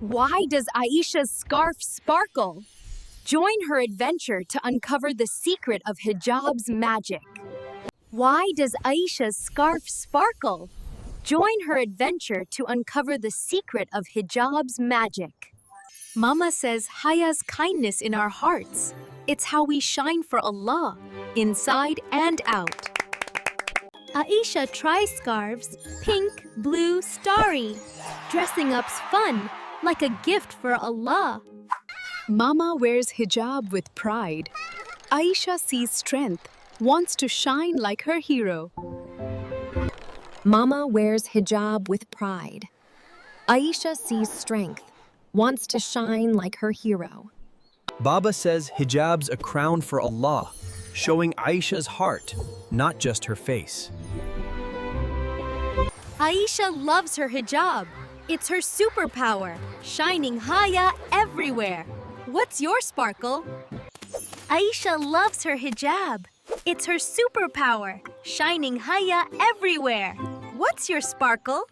Why does Aisha's scarf sparkle? Join her adventure to uncover the secret of hijab's magic. Why does Aisha's scarf sparkle? Join her adventure to uncover the secret of hijab's magic. Mama says Haya's kindness in our hearts. It's how we shine for Allah, inside and out. Aisha tries scarves, pink, blue, starry. Dressing up's fun, like a gift for Allah. Mama wears hijab with pride. Aisha sees strength, wants to shine like her hero. Mama wears hijab with pride. Aisha sees strength, wants to shine like her hero. Baba says hijab's a crown for Allah, showing Aisha's heart, not just her face. Aisha loves her hijab. It's her superpower, shining Haya everywhere. What's your sparkle? Aisha loves her hijab. It's her superpower, shining Haya everywhere. What's your sparkle?